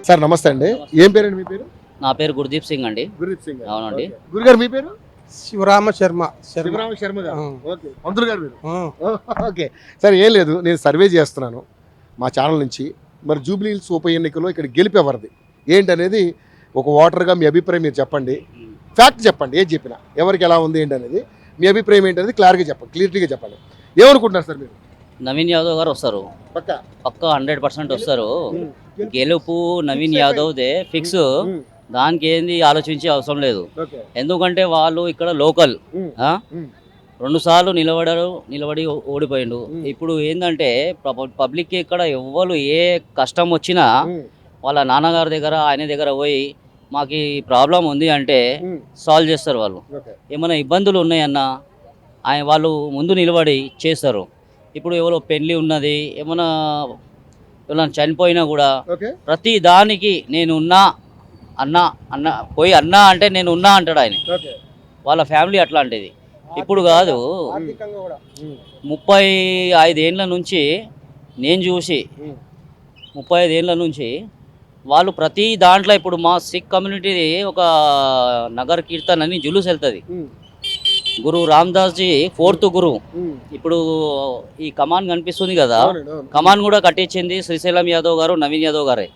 Sir నమస్తే అండి. ఏం పేరండి మీ పేరు? నా పేరు గుర్దీప్ సింగ్ అండి. గుర్దీప్ సింగ్. అవునండి. గురుగారు మీ పేరు? శివరామ శర్మ. శివరామ శర్మ గారు. ఓకే. మంత్రులు గారు మీరు? ఓకే. సార్ ఏం లేదు, నేను సర్వే చేస్తున్నాను మా ఛానల్ నుంచి. మరి జూబ్లీ హిల్స్ ఉప ఎన్నికలో ఇక్కడ గెలిపేవారిది ఏంటనేది ఒక ఓటర్గా మీ అభిప్రాయం మీరు చెప్పండి. ఫ్యాక్ట్ చెప్పండి, ఏది చెప్పినా ఎవరికి ఎలా ఉంది ఏంటి అనేది మీ అభిప్రాయం ఏంటనేది క్లియర్గా చెప్పండి. ఏమనుకుంటున్నారు సార్ మీరు? నవీన్ యాదవ్ గారు వస్తారు, పక్కా 100% వస్తారు. గెలుపు నవీన్ యాదవ్దే ఫిక్స్. దానికి ఏంది ఆలోచించే అవసరం లేదు. ఎందుకంటే వాళ్ళు ఇక్కడ లోకల్ 2 సార్లు నిలబడి ఓడిపోయిండు. ఇప్పుడు ఏంటంటే పబ్లిక్ ఇక్కడ ఎవ్వరు ఏ కష్టం వచ్చినా వాళ్ళ నాన్నగారి దగ్గర ఆయన దగ్గర పోయి మాకు ఈ ప్రాబ్లం ఉంది అంటే సాల్వ్ చేస్తారు. వాళ్ళు ఏమైనా ఇబ్బందులు ఉన్నాయన్నా వాళ్ళు ముందు నిలబడి చేస్తారు. ఇప్పుడు ఎవరో పెళ్లి ఉన్నది, ఏమైనా చనిపోయినా కూడా ప్రతి దానికి నేను ఉన్నా అన్న పోయి అన్నా అంటే నేను ఉన్నా అంటాడు ఆయన. వాళ్ళ ఫ్యామిలీ అట్లాంటిది. ఇప్పుడు కాదు, 35 ఏళ్ళ నుంచి నేను చూసి 35 ఏళ్ళ నుంచి వాళ్ళు ప్రతి దాంట్లో ఇప్పుడు మా సిక్ కమ్యూనిటీది ఒక నగర్ కీర్తన్ అని జులూస్ వెళ్తుంది. గురు రామదాస్ జీ 4th గురు. ఇప్పుడు ఈ కమాన్ కనిపిస్తుంది కదా, కమాన్ కూడా కట్టించింది శ్రీశైలం యాదవ్ గారు, నవీన్ యాదవ్ గారే,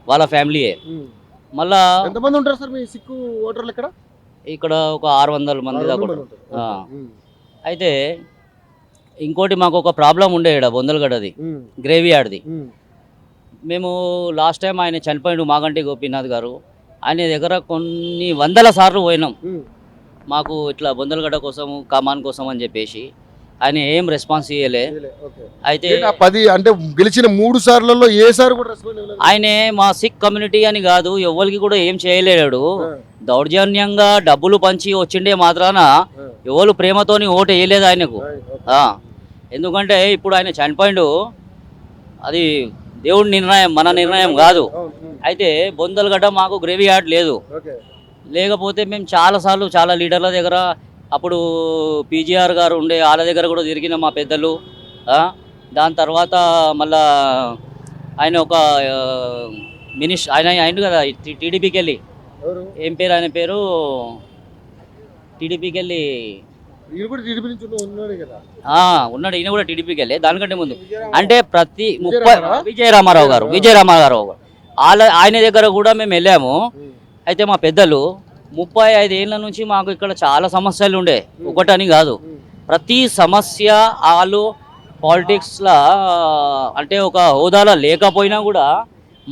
వాళ్ళ ఫ్యామిలీయే. మళ్ళా ఎంతమంది ఉంటారు సార్ మీ సిక్కు ఓటర్లు ఇక్కడ? ఇక్కడ ఒక 600 మంది దాకా. అయితే ఇంకోటి మాకు ఒక ప్రాబ్లం ఉండే ఇక్కడ బొందలగడ్డది, గ్రేవీ యార్డ్ది. మేము లాస్ట్ టైం ఆయన చనిపోయిండు మాగంటి గోపీనాథ్ గారు, ఆయన దగ్గర కొన్ని వందల సార్లు పోయినాం. మాకు ఇట్లా బొందలగడ్డ కోసం కమాన్ కోసం అని చెప్పేసి ఆయన ఏం రెస్పాన్స్ ఇవ్వలే. అయితే 10 అంటే గెలిచిన 3 సార్లలో ఏ సార్ కూడా రెస్పాన్స్ ఇవ్వలేదు. ఆయనే మా సిక్ కమ్యూనిటీ అని కాదు, ఎవరికి కూడా ఏం చేయలేడు. దౌర్జన్యంగా డబ్బులు పంచి వచ్చిండే మాత్రాన ఎవరు ప్రేమతోని ఓటు వేయలేదు ఆయనకు. ఎందుకంటే ఇప్పుడు ఆయన చనిపోయిండు, అది దేవుడి నిర్ణయం, మన నిర్ణయం కాదు. అయితే బొందలగడ్డ మాకు గ్రేవీ యార్డ్ లేదు. లేకపోతే మేము చాలాసార్లు చాలా లీడర్ల దగ్గర, అప్పుడు పీజీఆర్ గారు ఉండే వాళ్ళ దగ్గర కూడా తిరిగిన మా పెద్దలు. దాని తర్వాత మళ్ళా ఆయన ఒక ఆయన అయిండు కదా టీడీపీకి వెళ్ళి, ఏం పేరు ఆయన పేరు, టీడీపీకి వెళ్ళి ఉన్నాడు. ఈయన కూడా టీడీపీకి వెళ్ళి దానికంటే ముందు అంటే ప్రతి 30 విజయరామారావు గారు ఆయన దగ్గర కూడా మేము వెళ్ళాము. అయితే మా పెద్దలు 35 ఏళ్ళ నుంచి మాకు ఇక్కడ చాలా సమస్యలు ఉండే, ఒకటని కాదు. ప్రతి సమస్య వాళ్ళు పాలిటిక్స్లో అంటే ఒక హోదాలో లేకపోయినా కూడా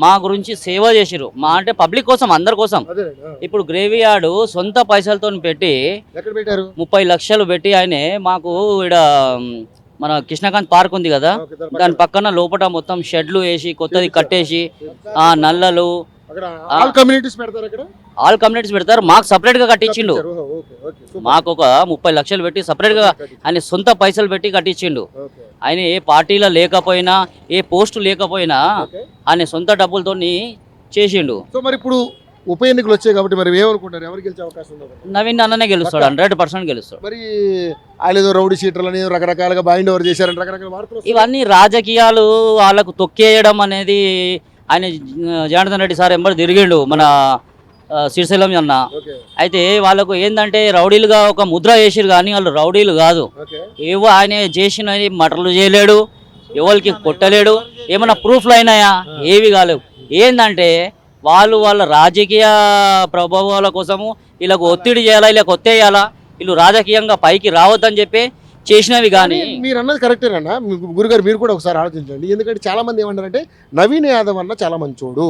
మా గురించి సేవ చేసిరు. మా అంటే పబ్లిక్ కోసం, అందరి కోసం. ఇప్పుడు గ్రేవీ యార్డు సొంత పైసలతో పెట్టి 30 లక్షలు పెట్టి ఆయనే మాకు ఇక్కడ మన కృష్ణకాంత్ పార్క్ ఉంది కదా, దాని పక్కన లోపల మొత్తం షెడ్లు వేసి కొత్తది కట్టేసి నల్లలు ఆల్ కమ్యూనిటీస్ పెడతారు. మాకు సపరేట్ గా కట్టించిండు. మాకు ఒక 30 లక్షలు పెట్టి సపరేట్ గా ఆయన సొంత పైసలు పెట్టి కట్టించిండు. ఆయన ఏ పార్టీలో లేకపోయినా, ఏ పోస్టు లేకపోయినా ఆయన సొంత డబ్బులతో చేసిండు. సో మరి ఇప్పుడు ఉప ఎన్నికలు వచ్చాయి కాబట్టి మరి ఏమనుకుంటారు, ఎవరు గెలిచే అవకాశం ఉంది? నవీన్ అన్ననే గెలుస్తాడు, 100% గెలుస్తాడు. మరి ఆయన ఏదో రౌడీ షీటర్లని రకరకాలుగా బైండ్ ఓవర్ చేశారని రకరకాల వార్తలు. ఇవన్నీ రాజకీయాలు, వాళ్ళకు తొక్కేయడం అనేది. ఆయన జనార్దన్ రెడ్డి సార్ ఎంబడి తిరిగిండు మన శ్రీశైలం అన్న. అయితే వాళ్ళకు ఏంటంటే రౌడీలుగా ఒక ముద్ర వేసిరు, కానీ వాళ్ళు రౌడీలు కాదు. ఏవో ఆయన చేసిన మటర్లు చేయలేడు, ఎవరికి కొట్టలేడు. ఏమైనా ప్రూఫ్లు అయినాయా? ఏవి కాలేవు. ఏంటంటే వాళ్ళ రాజకీయ ప్రభావాల కోసము వీళ్ళకు ఒత్తిడి చేయాలా, వీళ్ళకి ఒత్తేయాలా, వీళ్ళు రాజకీయంగా పైకి రావద్దని చెప్పి చేసినవి. కానీ మీరు అన్నది కరెక్టేనన్నా గురుగారు, మీరు కూడా ఒకసారి ఆలోచించండి. ఎందుకంటే చాలా మంది ఏమంటారంటే నవీన్ యాదవ్ అన్న చాలా మంచోడు,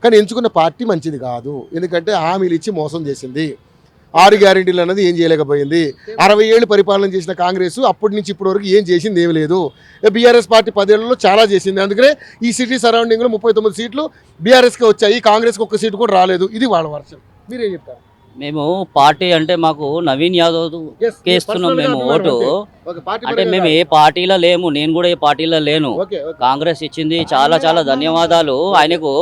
కానీ ఎంచుకున్న పార్టీ మంచిది కాదు. ఎందుకంటే హామీలు ఇచ్చి మోసం చేసింది, 6 గ్యారెంటీలు అన్నది ఏం చేయలేకపోయింది. 60 ఏళ్ళు పరిపాలన చేసిన కాంగ్రెస్ అప్పటి నుంచి ఇప్పటి వరకు ఏం చేసింది ఏమి లేదు. బీఆర్ఎస్ పార్టీ 10 ఏళ్లలో చాలా చేసింది. అందుకనే ఈ సిటీ సరౌండింగ్లో 39 సీట్లు బీఆర్ఎస్కి వచ్చాయి, కాంగ్రెస్కి 1 సీటు కూడా రాలేదు. ఇది వాళ్ళ వర్షం. మీరేం చెప్తారు? మేము పార్టీ అంటే మాకు నవీన్ యాదవ్ కేస్తున్నాం మేము ఓటు. అంటే మేము ఏ పార్టీలో లేము, నేను కూడా ఏ పార్టీలో లేను. కాంగ్రెస్ ఇచ్చింది, చాలా చాలా ధన్యవాదాలు. ఆయనకు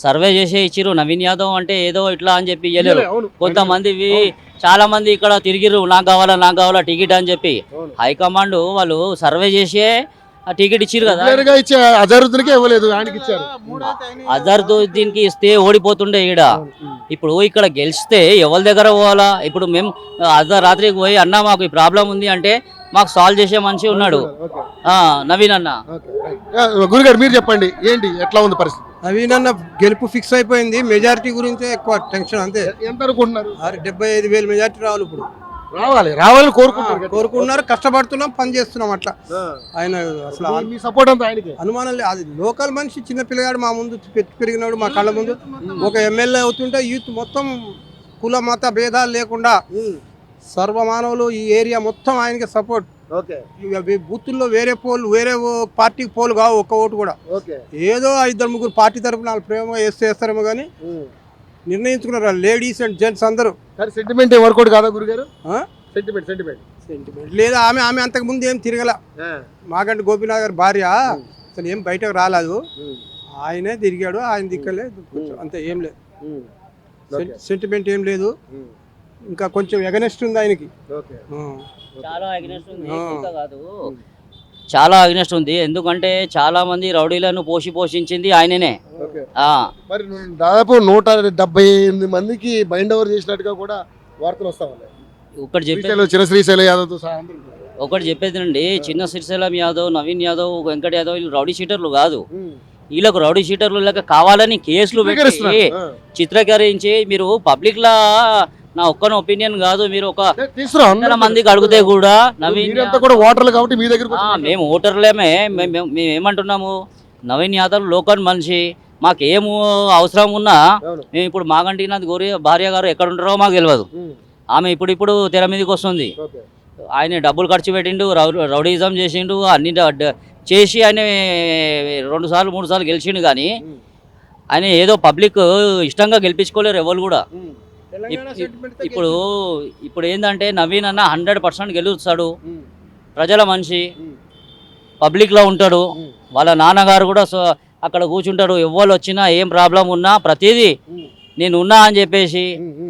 సర్వే చేసే ఇచ్చిరు. నవీన్ యాదవ్ అంటే ఏదో ఇట్లా అని చెప్పి ఇవ్వలేరు. కొంతమంది చాలా మంది ఇక్కడ తిరిగిరు, నాకు కావాలా టికెట్ అని చెప్పి. హైకమాండ్ వాళ్ళు సర్వే చేసే ఆ టికెట్ ఇచ్చిరు కదా, క్లియర్గా ఇచ్చే అజరుద్దీన్కే ఇవ్వలేదు, ఆయనకి ఇచ్చారు. అజరుద్దీన్కి ఇస్తే ఓడిపోతుండే ఈడ. ఇప్పుడు ఇక్కడ గెలిస్తే ఎవరి దగ్గర పోవాలా? ఇప్పుడు మేము అర్ధరాత్రికి పోయి అన్న మాకు ఈ ప్రాబ్లం ఉంది అంటే మాకు సాల్వ్ చేసే మనిషి ఉన్నాడు, నవీన్ అన్న. గురుగారు మీరు చెప్పండి, ఏంటి ఎట్లా ఉంది పరిస్థితి? నవీన్ అన్న గెలుపు ఫిక్స్ అయిపోయింది. మెజారిటీ గురించే ఎక్కువ టెన్షన్, అంతే. ఎంత అనుకుంటున్నారు? 75,000 మెజారిటీ రావాలి. ఇప్పుడు రావాలని కోరుకుంటున్నారు. కోరుకుంటున్నారు, కష్టపడుతున్నాం, పని చేస్తున్నాం. అట్లా ఆయన అసలు మీ సపోర్ట్ అంతా ఆయనకి. అనుమానం లేదు. అది లోకల్ మనిషి, చిన్న పిల్లగాడు మా ముందు పెరిగినాడు, మా కళ్ళ ముందు. ఒక ఎమ్మెల్యే అవుతుంటే యూత్ మొత్తం కుల మత భేదాలు లేకుండా సర్వమానవులు ఈ ఏరియా మొత్తం ఆయనకి సపోర్ట్. బూతుల్లో వేరే పార్టీకి పోలు కావు, ఒక్క ఓటు కూడా. ఏదో 2-3 పార్టీ తరఫున వాళ్ళు ప్రేమ చేస్తారేమో కానీ నిర్ణయించుకున్నారు లేడీస్ అండ్ జెంట్స్ అందరూ. సెంటిమెంట్ వర్కౌట్ కాదా గురుగారు? సెంటిమెంట్ లేదా ఆమె అంతకు ముందు ఏం తిరగల. మాగంటి గోపీనాథ్ గారి భార్య అసలు ఏం బయటకు రాలేదు, ఆయనే తిరిగాడు, ఆయన దిక్కలే అంతే, ఏం లేదు. సెంటిమెంట్ ఏం లేదు. ఇంకా కొంచెం ఎగనెస్ట్ ఉంది ఆయనకి, చాలా అగ్నెస్ట్ ఉంది, కాదు చాలా అగ్నెస్ట్ ఉంది. ఎందుకంటే చాలా మంది రౌడీలను పోషించింది ఆయననే. మరి దాదాపు 178 మందికి బైండ్ ఓవర్ చేసినట్టుగా కూడా వార్తలు వస్తా ఉన్నాయి. ఒకటి శ్రీశైలం యాదవ్ ఒకటి చెప్పేది, చిన్న శ్రీశైలం యాదవ్, నవీన్ యాదవ్, వెంకట్ యాదవ్ వీళ్ళు రౌడీ షీటర్లు కాదు. వీళ్ళకు రౌడీ షీటర్లు కావాలని కేసులు పెట్టి చిత్రీకరించి మీరు పబ్లిక్ లా, నా ఒక్కన ఒపీనియన్ కాదు, మీరు ఒక 100 మందికి అడిగితే కూడా నవీన్ ఓటర్లు కాబట్టి మీ దగ్గర మేము ఓటర్లేమే, మేము ఏమంటున్నాము, నవీన్ యాదవ్ లోకల్ మనిషి, మాకేము అవసరం ఉన్నా మేము ఇప్పుడు మాగంటినాథ్ గోరి భార్య గారు ఎక్కడ ఉంటారో మాకు తెలియదు. ఆమె ఇప్పుడు తెర మీదకి వస్తుంది. ఆయన డబ్బులు ఖర్చు పెట్టిండు, రౌడీజం చేసిండు, అన్ని చేసి ఆయన 2 సార్లు 3 సార్లు గెలిచిండు. కానీ ఆయన ఏదో పబ్లిక్ ఇష్టంగా గెలిపించుకోలేరు ఎవరు కూడా. ఇప్పుడు ఏంటంటే నవీన్ అన్న 100% గెలుస్తాడు, ప్రజల మనిషి, పబ్లిక్లో ఉంటాడు. వాళ్ళ నాన్నగారు కూడా అక్కడ కూర్చుంటాడు. ఎవరు వచ్చినా ఏం ప్రాబ్లం ఉన్నా ప్రతిదీ నేను ఉన్నా అని చెప్పేసి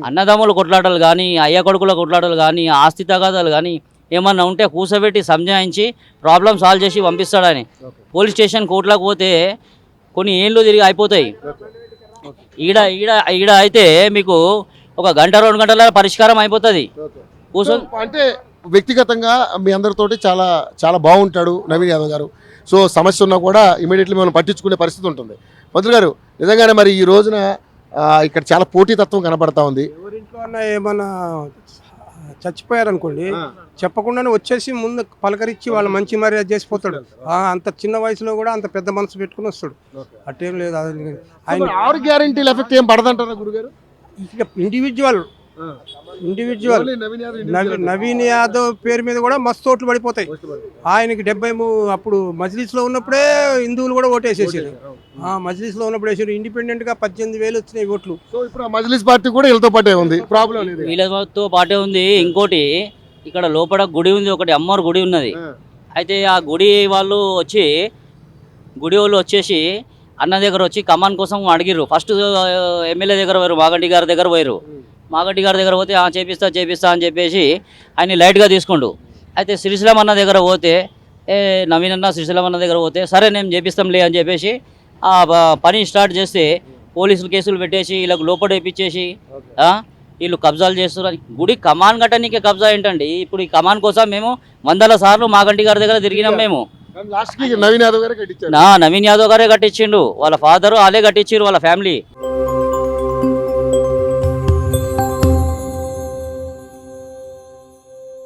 అన్నదమ్ములు కొట్లాటలు కానీ, అయ్య కొడుకుల కొట్లాటలు కానీ, ఆస్తి తగాదాలు కానీ ఏమన్నా ఉంటే కూసబెట్టి సంజాయించి ప్రాబ్లం సాల్వ్ చేసి పంపిస్తాడని. పోలీస్ స్టేషన్ కోర్టులకు పోతే కొన్ని ఏళ్ళు తిరిగి అయిపోతాయి. ఈడ అయితే మీకు 1 గంట 2 గంటల పరిష్కారం అయిపోతుంది. అంటే వ్యక్తిగతంగా మీ అందరితోటి చాలా చాలా బాగుంటాడు నవీన్ యాదవ్ గారు. సో సమస్య ఉన్నా కూడా ఇమీడియట్లీ మనం పట్టించుకునే పరిస్థితి ఉంటుంది. మంత్రి గారు, నిజంగానే మరి ఈ రోజున ఇక్కడ చాలా పోటీతత్వం కనబడతా ఉంది. ఎవరింట్లో అన్నా ఏమన్నా చచ్చిపోయారనుకోండి, చెప్పకుండానే వచ్చేసి ముందు పలకరించి వాళ్ళ మంచి మర్యాద చేసిపోతాడు. అంత చిన్న వయసులో కూడా అంత పెద్ద మనసు పెట్టుకుని వస్తాడు. అట్టేం లేదు. ఆయన 6 గ్యారెంటీల ఎఫెక్ట్ ఏం పడదంటారా గురుగారు? ఇండివిజువల్ నవీన్ యాదవ్ పేరు మీద కూడా మస్తు ఓట్లు పడిపోతాయి. ఆయనకి 70 అప్పుడు మజ్లిస్ లో ఉన్నప్పుడే హిందువులు కూడా ఓటేసేసారు. మజ్లిస్ లో ఉన్నప్పుడు వేసారు. ఇండిపెండెంట్ గా 18,000 వచ్చినాయి ఓట్లు. సో ఇప్పుడు మజ్లిస్ పార్టీ కూడా వీళ్ళతో పాటే ఉంది, ప్రాబ్లం లేదు, వీళ్ళతో పాటే ఉంది. ఇంకోటి ఇక్కడ లోపల గుడి ఉంది, ఒకటి అమ్మవారి గుడి ఉన్నది. అయితే ఆ గుడి వాళ్ళు వచ్చేసి అన్న దగ్గర వచ్చి కమాన్ కోసం అడిగిర్రు. ఫస్ట్ ఎమ్మెల్యే దగ్గర పోయారు, మాగంటి గారి దగ్గర పోయారు. మాగంటి గారి దగ్గర పోతే చేపిస్తా అని చెప్పేసి ఆయన లైట్గా తీసుకుండు. అయితే శ్రీశైలం అన్న దగ్గర పోతే నవీన్ అన్న శ్రీశైలం అన్న దగ్గర పోతే సరే నేను చేపిస్తాంలే అని చెప్పేసి ఆ పని స్టార్ట్ చేస్తే పోలీసులు కేసులు పెట్టేసి వీళ్ళకి లోపల వేయించేసి వీళ్ళు కబ్జాలు చేస్తున్నారు. గుడి కమాన్ కట్టనీకే కబ్జా ఏంటండి? ఇప్పుడు ఈ కమాన్ కోసం మేము 100 సార్లు మాగంటి గారి దగ్గర తిరిగినాం. మేము నవీన్ యాదవ్ గారే కట్టించిండు, వాళ్ళ ఫాదరు వాళ్ళే కట్టించారు, వాళ్ళ ఫ్యామిలీ.